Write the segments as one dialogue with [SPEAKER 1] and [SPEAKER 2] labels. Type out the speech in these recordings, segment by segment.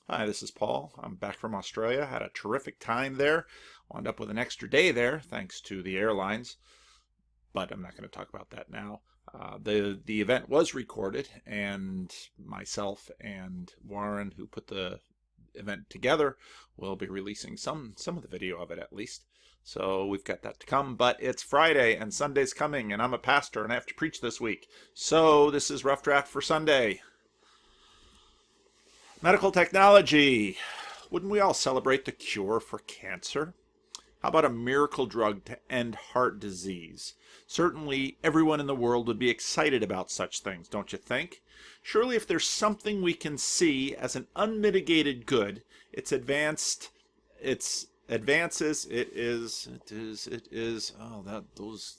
[SPEAKER 1] Hi, this is Paul. I'm back from Australia. Had a terrific time there. Wound up with an extra day there thanks to the airlines, but I'm not going to talk about that now. The event was recorded, and myself and Warren, who put the event together, will be releasing some of the video of it at least. So we've got that to come, but it's Friday and Sunday's coming, and I'm a pastor and I have to preach this week. So this is Rough Draft for Sunday. Medical technology. Wouldn't we all celebrate the cure for cancer? How about a miracle drug to end heart disease? Certainly everyone in the world would be excited about such things, don't you think? Surely if there's something we can see as an unmitigated good, it is,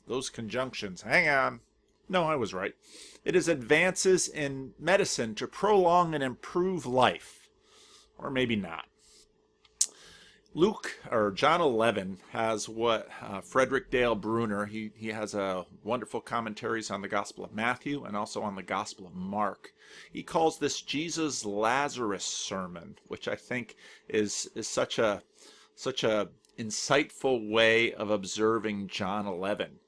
[SPEAKER 1] those conjunctions. Hang on. No, I was right. It is advances in medicine to prolong and improve life. Or maybe not. John 11 has what Frederick Dale Bruner, he has a wonderful commentaries on the Gospel of Matthew and also on the Gospel of Mark. He calls this Jesus Lazarus sermon, which I think is such a insightful way of observing John 11.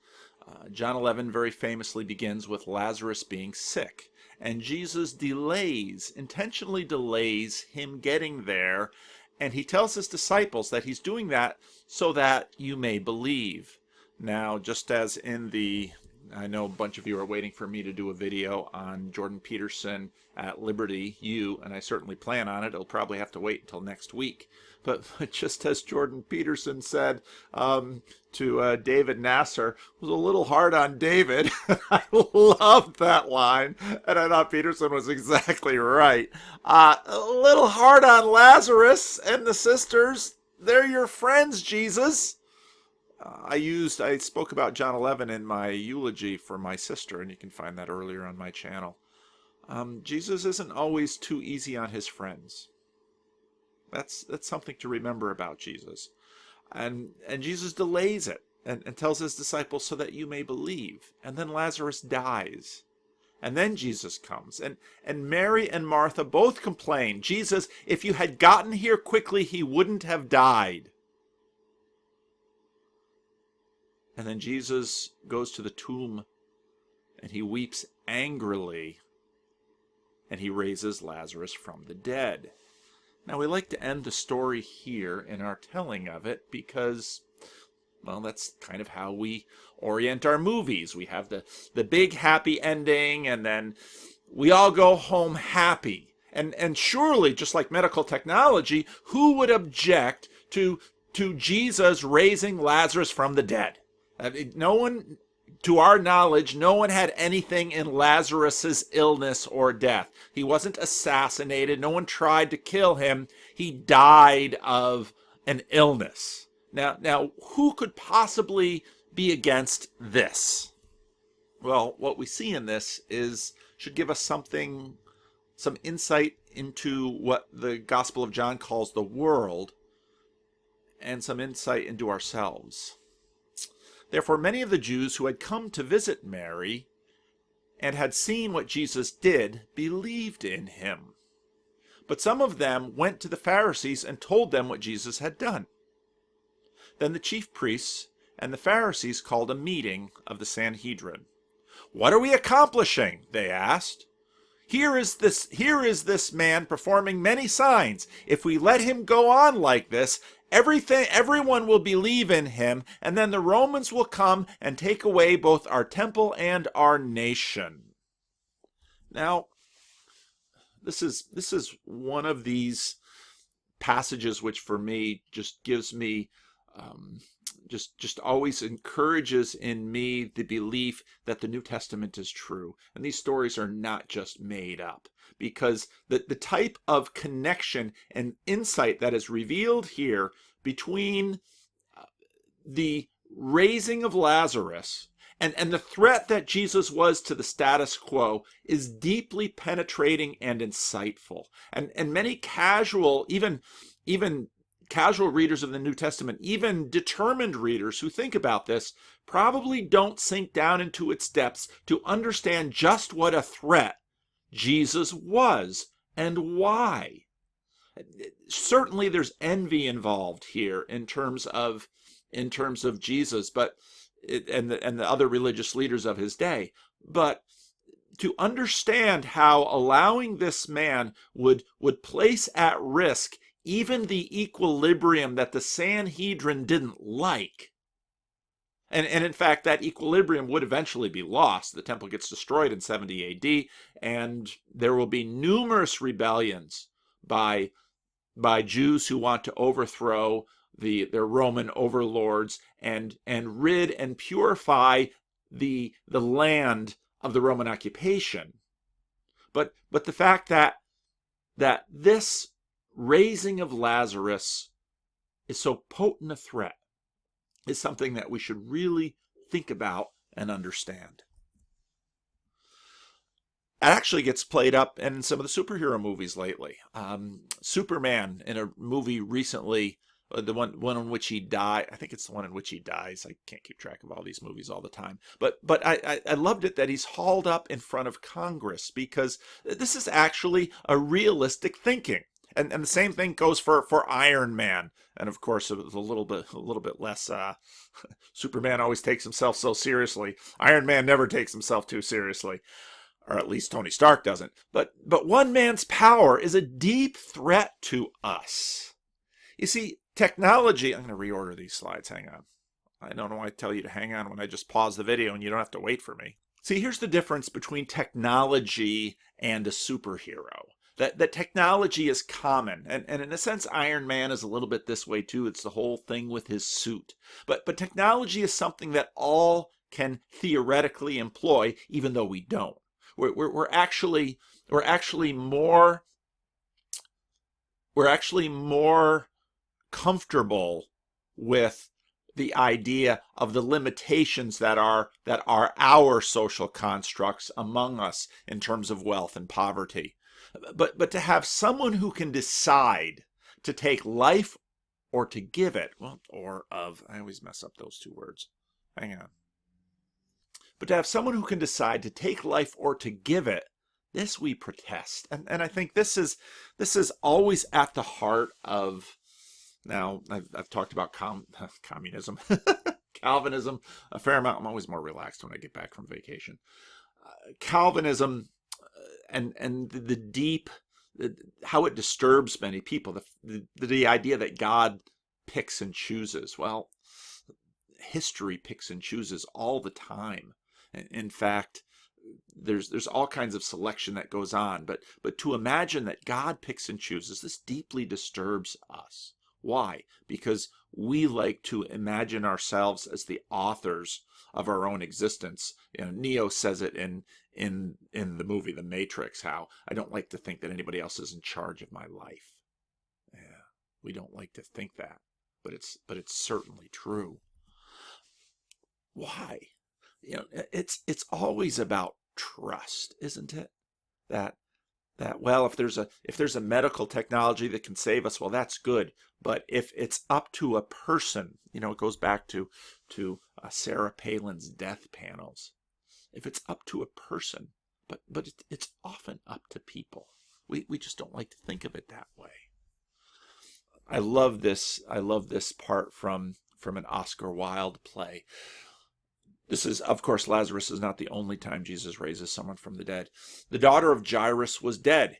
[SPEAKER 1] John 11 very famously begins with Lazarus being sick, and Jesus intentionally delays him getting there, and he tells his disciples that he's doing that so that you may believe. Now, just as I know a bunch of you are waiting for me to do a video on Jordan Peterson at Liberty U, and I certainly plan on it. It'll probably have to wait until next week. But just as Jordan Peterson said to David Nasser, was a little hard on David. I loved that line, and I thought Peterson was exactly right. A little hard on Lazarus and the sisters. They're your friends, Jesus. I spoke about John 11 in my eulogy for my sister, and you can find that earlier on my channel. Jesus isn't always too easy on his friends. That's something to remember about Jesus. And Jesus delays it and tells his disciples so that you may believe. And then Lazarus dies. And then Jesus comes. And Mary and Martha both complain, Jesus, if you had gotten here quickly, he wouldn't have died. And then Jesus goes to the tomb and he weeps angrily. And he raises Lazarus from the dead. Now, we like to end the story here in our telling of it because, well, that's kind of how we orient our movies. We have the big happy ending, and then we all go home happy. And surely, just like medical technology, who would object to Jesus raising Lazarus from the dead? No one, to our knowledge, no one had anything in Lazarus's illness or death. He wasn't assassinated. No one tried to kill him. He died of an illness. Now, who could possibly be against this? Well, what we see in this should give us some insight into what the Gospel of John calls the world, and some insight into ourselves. Therefore, many of the Jews who had come to visit Mary and had seen what Jesus did believed in him. But some of them went to the Pharisees and told them what Jesus had done. Then the chief priests and the Pharisees called a meeting of the Sanhedrin. "What are we accomplishing?" they asked. Here is this man performing many signs. If we let him go on like this, everyone will believe in him, and then the Romans will come and take away both our temple and our nation. Now, this is one of these passages which for me just gives me just always encourages in me the belief that the New Testament is true. And these stories are not just made up, because the type of connection and insight that is revealed here between the raising of Lazarus and the threat that Jesus was to the status quo is deeply penetrating and insightful. And many casual, even casual readers of the New Testament, even determined readers who think about this, probably don't sink down into its depths to understand just what a threat Jesus was and why. Certainly there's envy involved here in terms of Jesus, but and the other religious leaders of his day. But to understand how allowing this man would place at risk even the equilibrium that the Sanhedrin didn't like. And in fact, that equilibrium would eventually be lost. The temple gets destroyed in 70 AD, and there will be numerous rebellions by Jews who want to overthrow their Roman overlords and rid and purify the land of the Roman occupation. But the fact that this raising of Lazarus is so potent a threat is something that we should really think about and understand. It actually gets played up in some of the superhero movies lately. Superman, in a movie recently, the one in which he died. I think it's the one in which he dies. I can't keep track of all these movies all the time. But I loved it that he's hauled up in front of Congress, because this is actually a realistic thinking. And the same thing goes for Iron Man. And of course, it was a little bit less. Superman always takes himself so seriously. Iron Man never takes himself too seriously, or at least Tony Stark doesn't. But one man's power is a deep threat to us. You see, technology. I'm going to reorder these slides. Hang on. I don't know why I tell you to hang on when I just pause the video and you don't have to wait for me. See, here's the difference between technology and a superhero. That technology is common, and in a sense, Iron Man is a little bit this way too. It's the whole thing with his suit. But technology is something that all can theoretically employ, even though we don't. We're actually more comfortable with the idea of the limitations that are our social constructs among us in terms of wealth and poverty. But to have someone who can decide to take life or to give it, I always mess up those two words. Hang on. But to have someone who can decide to take life or to give it, this we protest. And I think this is always at the heart of, now I've talked about communism, Calvinism a fair amount. I'm always more relaxed when I get back from vacation. Calvinism and the deep, how it disturbs many people, the idea that God picks and chooses. Well, history picks and chooses all the time. In fact, there's all kinds of selection that goes on, but to imagine that God picks and chooses, this deeply disturbs us. Why? Because we like to imagine ourselves as the authors of our own existence. You know, Neo says it in the movie The Matrix, how I don't like to think that anybody else is in charge of my life. Yeah, we don't like to think that, but it's certainly true. Why? You know, it's always about trust, isn't it? That well, if there's a medical technology that can save us, well, that's good. But if it's up to a person, you know, it goes back to Sarah Palin's death panels. If it's up to a person, but it's often up to people. We just don't like to think of it that way. I love this part from an Oscar Wilde play. This is, of course, Lazarus is not the only time Jesus raises someone from the dead. The daughter of Jairus was dead.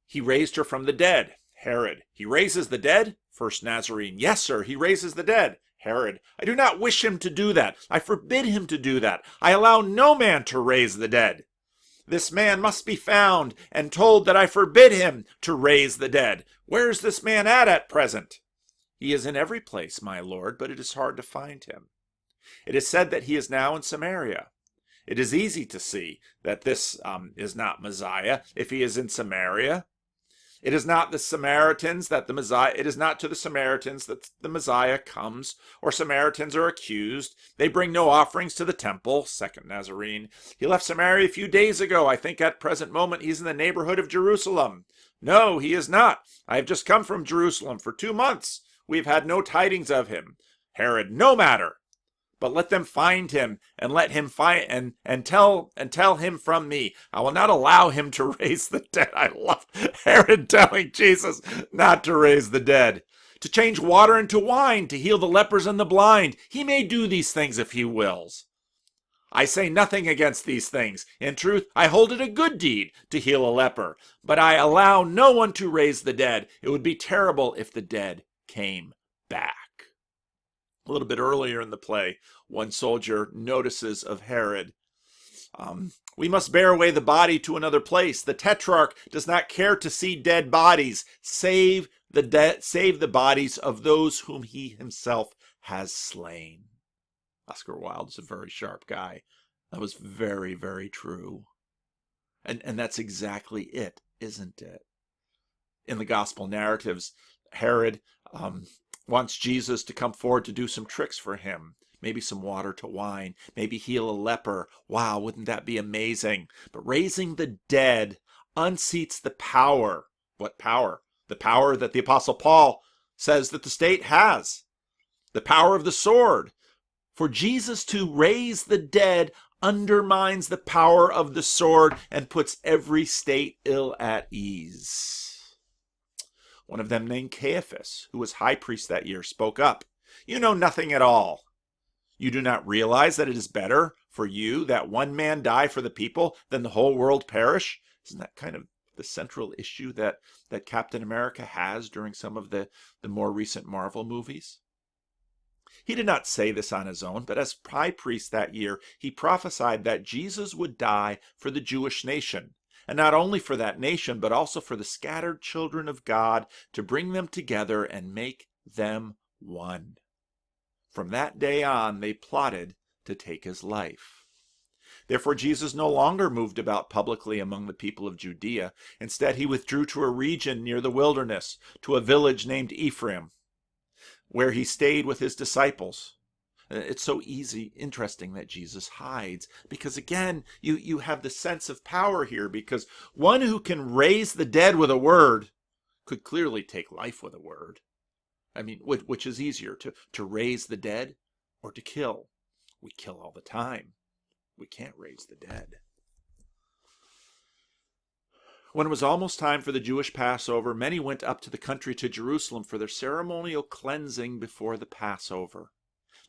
[SPEAKER 1] He raised her from the dead. Herod, he raises the dead? First Nazarene, yes, sir, he raises the dead. Herod, I do not wish him to do that. I forbid him to do that. I allow no man to raise the dead. This man must be found and told that I forbid him to raise the dead. Where is this man at present? He is in every place, my lord, but it is hard to find him. It is said that he is now in Samaria. It is easy to see that this is not Messiah if he is in Samaria. It is not the Samaritans that the Messiah. It is not to the Samaritans that the Messiah comes, or Samaritans are accused. They bring no offerings to the temple. Second Nazarene. He left Samaria a few days ago. I think at present moment he is in the neighborhood of Jerusalem. No, he is not. I have just come from Jerusalem for 2 months. We have had no tidings of him. Herod, no matter. But let them find him, and let him find and tell him from me. I will not allow him to raise the dead. I love Herod telling Jesus not to raise the dead. To change water into wine, to heal the lepers and the blind. He may do these things if he wills. I say nothing against these things. In truth, I hold it a good deed to heal a leper. But I allow no one to raise the dead. It would be terrible if the dead came back. A little bit earlier in the play, one soldier notices of Herod, we must bear away the body to another place. The tetrarch does not care to see dead bodies. Save the bodies of those whom he himself has slain. Oscar Wilde is a very sharp guy. That was very, very true. And that's exactly it, isn't it? In the gospel narratives, Herod wants Jesus to come forward to do some tricks for him. Maybe some water to wine. Maybe heal a leper. Wow, wouldn't that be amazing? But raising the dead unseats the power. What power? The power that the Apostle Paul says that the state has. The power of the sword. For Jesus to raise the dead undermines the power of the sword and puts every state ill at ease. One of them, named Caiaphas, who was high priest that year, spoke up. You know nothing at all. You do not realize that it is better for you that one man die for the people than the whole world perish? Isn't that kind of the central issue that Captain America has during some of the more recent Marvel movies? He did not say this on his own, but as high priest that year, he prophesied that Jesus would die for the Jewish nation. And not only for that nation, but also for the scattered children of God, to bring them together and make them one. From that day on, they plotted to take his life. Therefore, Jesus no longer moved about publicly among the people of Judea. Instead, he withdrew to a region near the wilderness, to a village named Ephraim, where he stayed with his disciples. It's so interesting that Jesus hides, because again, you have the sense of power here, because one who can raise the dead with a word could clearly take life with a word. I mean, which is easier, to raise the dead or to kill? We kill all the time. We can't raise the dead. When it was almost time for the Jewish Passover, many went up to the country to Jerusalem for their ceremonial cleansing before the Passover.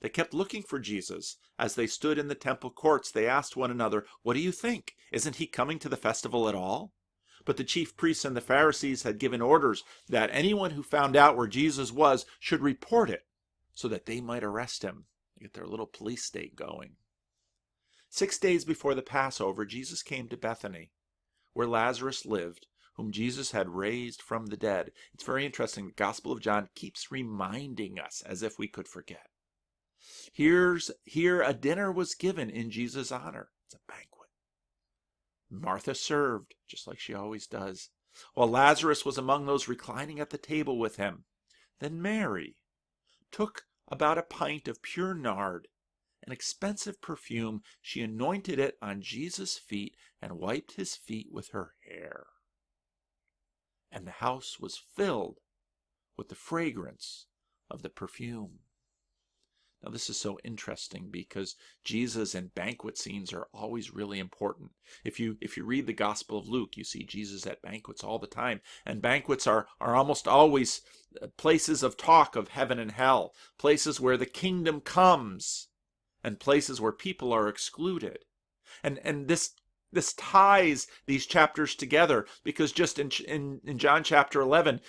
[SPEAKER 1] They kept looking for Jesus. As they stood in the temple courts, they asked one another, "What do you think? Isn't he coming to the festival at all?" But the chief priests and the Pharisees had given orders that anyone who found out where Jesus was should report it, so that they might arrest him. Get their little police state going. 6 days before the Passover, Jesus came to Bethany, where Lazarus lived, whom Jesus had raised from the dead. It's very interesting. The Gospel of John keeps reminding us, as if we could forget. Here a dinner was given in Jesus' honor. It's a banquet. Martha served, just like she always does, while Lazarus was among those reclining at the table with him. Then Mary took about a pint of pure nard, an expensive perfume. She anointed it on Jesus' feet and wiped his feet with her hair. And the house was filled with the fragrance of the perfume. Now, this is so interesting because Jesus and banquet scenes are always really important. If you read the Gospel of Luke, you see Jesus at banquets all the time. And banquets are almost always places of talk of heaven and hell, places where the kingdom comes, and places where people are excluded. And this ties these chapters together, because just in John chapter 11,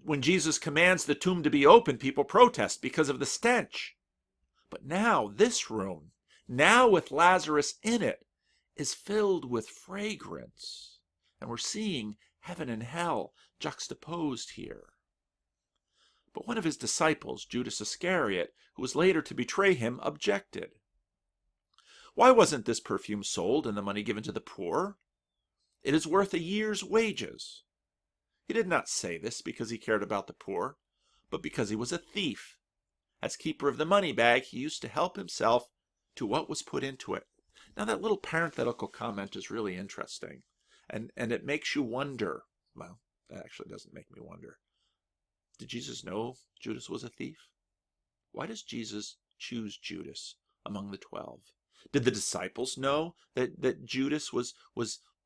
[SPEAKER 1] when Jesus commands the tomb to be open, people protest because of the stench. But now this room, now with Lazarus in it, is filled with fragrance. And we're seeing heaven and hell juxtaposed here. But one of his disciples, Judas Iscariot, who was later to betray him, objected. Why wasn't this perfume sold and the money given to the poor? It is worth a year's wages. He did not say this because he cared about the poor, but because he was a thief. As keeper of the money bag, he used to help himself to what was put into it. Now, that little parenthetical comment is really interesting, and it makes you wonder. Well, that actually doesn't make me wonder. Did Jesus know Judas was a thief? Why does Jesus choose Judas among the 12? Did the disciples know that Judas was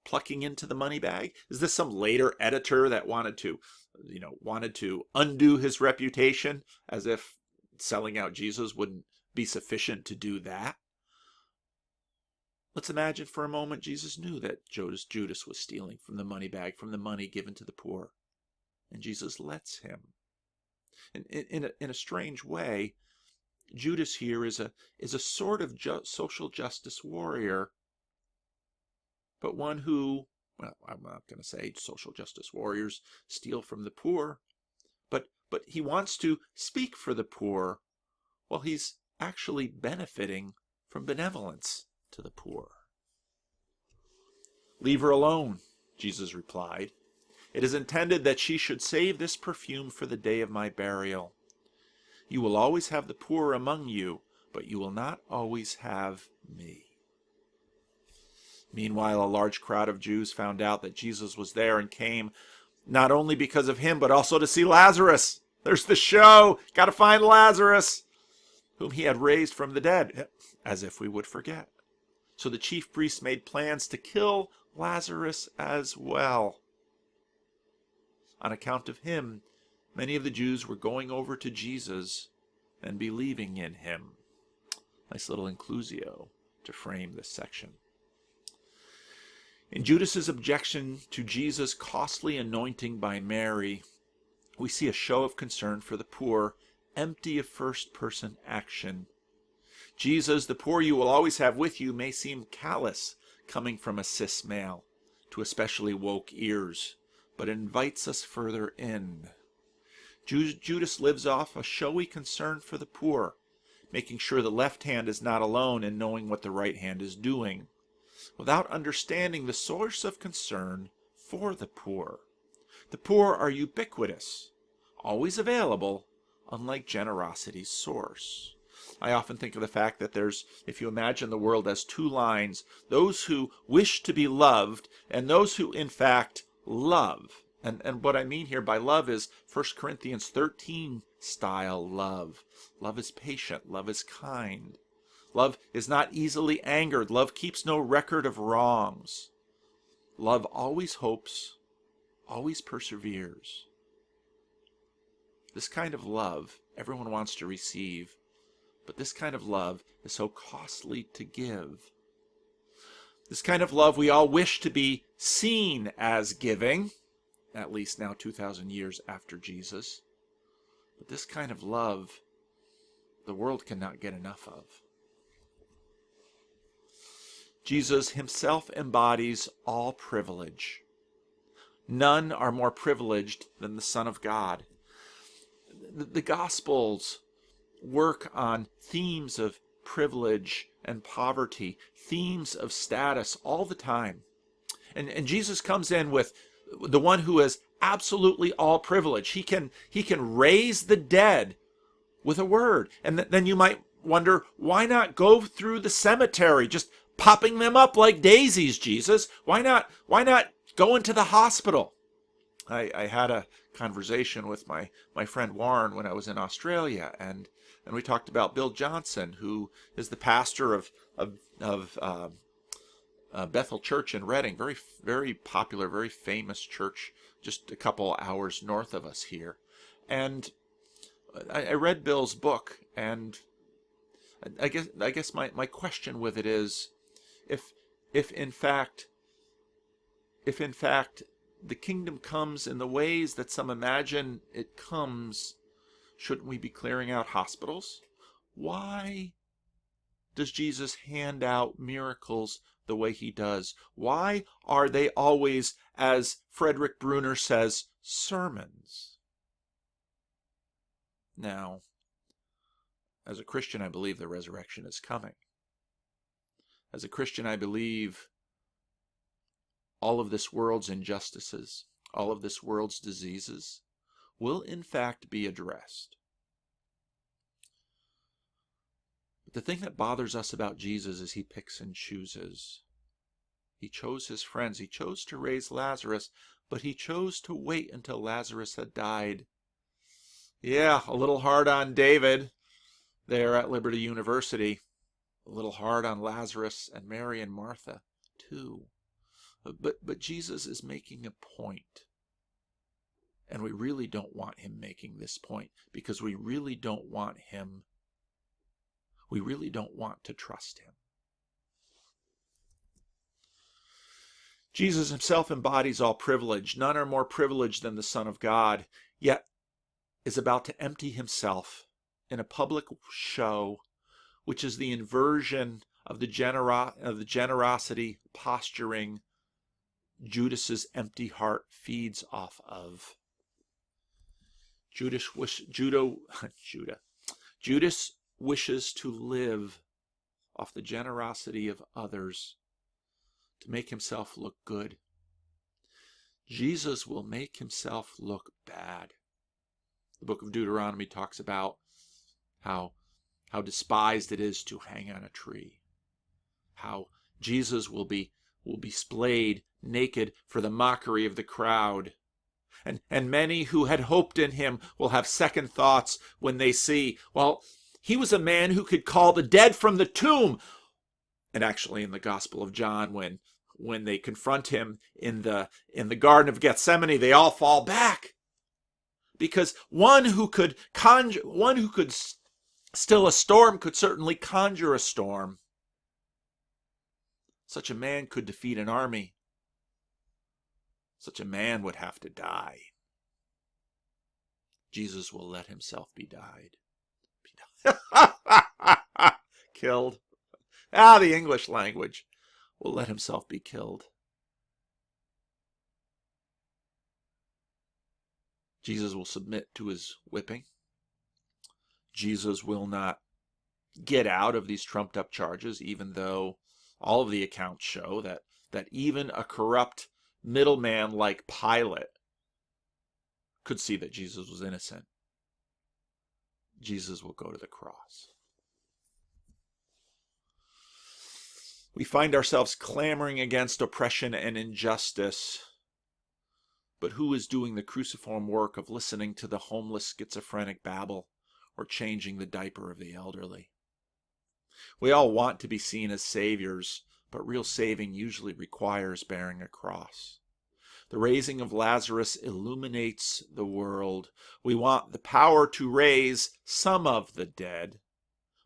[SPEAKER 1] plucking into the money bag? Is this some later editor that wanted to undo his reputation, as if selling out Jesus wouldn't be sufficient to do that? Let's imagine for a moment Jesus knew that Judas was stealing from the money bag, from the money given to the poor. And Jesus lets him. In a strange way, Judas here is a sort of social justice warrior, but one who, well, I'm not going to say social justice warriors steal from the poor, but he wants to speak for the poor while he's actually benefiting from benevolence to the poor. "Leave her alone," Jesus replied. "It is intended that she should save this perfume for the day of my burial. You will always have the poor among you, but you will not always have me." Meanwhile, a large crowd of Jews found out that Jesus was there and came not only because of him, but also to see Lazarus. There's the show. Got to find Lazarus, whom he had raised from the dead, as if we would forget. So the chief priests made plans to kill Lazarus as well. On account of him, many of the Jews were going over to Jesus and believing in him. Nice little inclusio to frame this section. In Judas's objection to Jesus' costly anointing by Mary, we see a show of concern for the poor, empty of first-person action. Jesus, "the poor you will always have with you," may seem callous coming from a cis male to especially woke ears, but it invites us further in. Judas lives off a showy concern for the poor, making sure the left hand is not alone in knowing what the right hand is doing, without understanding the source of concern for the poor. The poor are ubiquitous, always available, unlike generosity's source. I often think of the fact that if you imagine the world as two lines, those who wish to be loved and those who in fact love. And what I mean here by love is 1 Corinthians 13 style love. Love is patient. Love is kind. Love is not easily angered. Love keeps no record of wrongs. Love always hopes, always perseveres. This kind of love everyone wants to receive, but this kind of love is so costly to give. This kind of love we all wish to be seen as giving, at least now 2,000 years after Jesus. But this kind of love the world cannot get enough of. Jesus himself embodies all privilege. None are more privileged than the Son of God. The Gospels work on themes of privilege and poverty, themes of status all the time. And Jesus comes in with the one who is absolutely all privilege. He can raise the dead with a word. And then you might wonder, why not go through the cemetery, just popping them up like daisies, Jesus? Why not go into the hospital? I had a conversation with my friend Warren when I was in Australia, and we talked about Bill Johnson, who is the pastor of Bethel Church in Reading, very, very popular, very famous church, just a couple hours north of us here. And I read Bill's book, and I guess my question with it is, if in fact the kingdom comes in the ways that some imagine it comes, shouldn't we be clearing out hospitals? Why does Jesus hand out miracles the way he does? Why are they always, as Frederick Bruner says, sermons? Now, as a Christian, I believe the resurrection is coming. As a Christian, I believe all of this world's injustices, all of this world's diseases will in fact be addressed. But the thing that bothers us about Jesus is he picks and chooses. He chose his friends. He chose to raise Lazarus, but he chose to wait until Lazarus had died. Yeah, a little hard on David. there at Liberty University, a little hard on Lazarus and Mary and Martha too. But Jesus is making a point. And we really don't want him making this point, because we really don't want to trust him. Jesus himself embodies all privilege. None are more privileged than the Son of God, yet is about to empty himself in a public show, which is the inversion of the generosity posturing Judas's empty heart feeds off of. Judas wishes to live off the generosity of others to make himself look good. Jesus will make himself look bad. The book of Deuteronomy talks about how despised it is to hang on a tree. How Jesus will be splayed naked for the mockery of the crowd. And many who had hoped in him will have second thoughts when they see, well, he was a man who could call the dead from the tomb. And actually in the Gospel of John, when they confront him in the Garden of Gethsemane, they all fall back. Because one who could still a storm could certainly conjure a storm. Such a man could defeat an army. Such a man would have to die. Jesus will let himself be died. Killed. The English language will let himself be killed. Jesus will submit to his whipping. Jesus will not get out of these trumped up charges, even though all of the accounts show that even a corrupt middleman like Pilate could see that Jesus was innocent. Jesus will go to the cross. We find ourselves clamoring against oppression and injustice. But who is doing the cruciform work of listening to the homeless schizophrenic babble or changing the diaper of the elderly? We all want to be seen as saviors, but real saving usually requires bearing a cross. The raising of Lazarus illuminates the world. We want the power to raise some of the dead,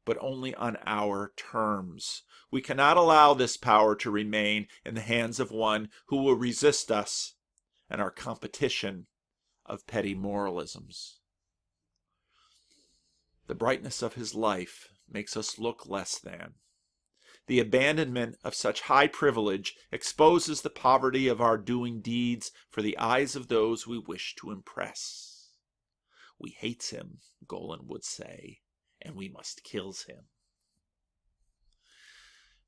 [SPEAKER 1] but only on our terms. We cannot allow this power to remain in the hands of one who will resist us and our competition of petty moralisms. The brightness of his life makes us look less than. The abandonment of such high privilege exposes the poverty of our doing deeds for the eyes of those we wish to impress. We hates him, Golan would say, and we must kills him.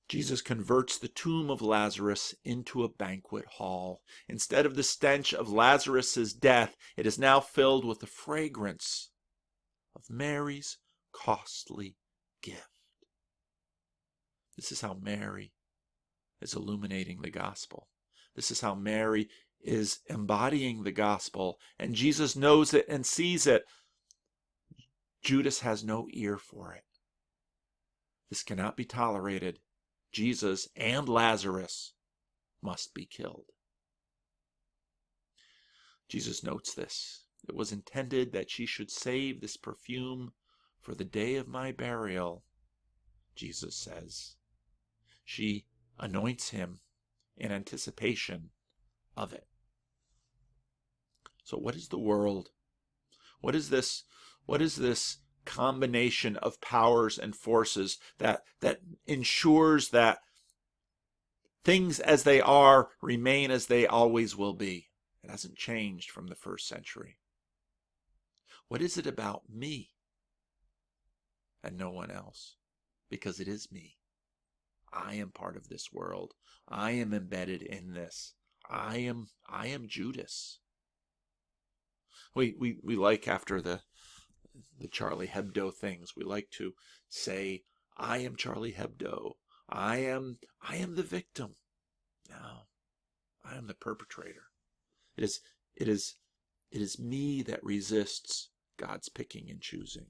[SPEAKER 1] Jesus converts the tomb of Lazarus into a banquet hall. Instead of the stench of Lazarus's death, it is now filled with the fragrance of Mary's costly gift. This is how Mary is illuminating the gospel. This is how Mary is embodying the gospel, and Jesus knows it and sees it. Judas has no ear for it. This cannot be tolerated. Jesus and Lazarus must be killed. Jesus notes this. It was intended that she should save this perfume for the day of my burial, Jesus says. She anoints him in anticipation of it. So what is the world? What is this combination of powers and forces that ensures that things as they are remain as they always will be? It hasn't changed from the first century. What is it about me and no one else? Because it is me. I am part of this world. I am embedded in this. I am Judas. We like, after the Charlie Hebdo things, we like to say, I am Charlie Hebdo. I am the victim. No, I am the perpetrator. It is me that resists God's picking and choosing.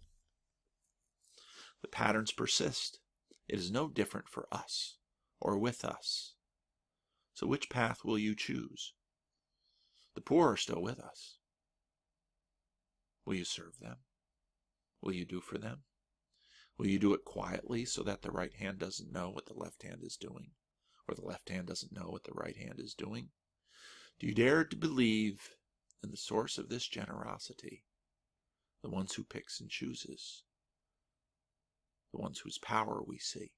[SPEAKER 1] The patterns persist. It is no different for us or with us. So which path will you choose? The poor are still with us. Will you serve them? Will you do for them? Will you do it quietly so that the right hand doesn't know what the left hand is doing, or the left hand doesn't know what the right hand is doing? Do you dare to believe in the source of this generosity, the ones who picks and chooses, the ones whose power we see?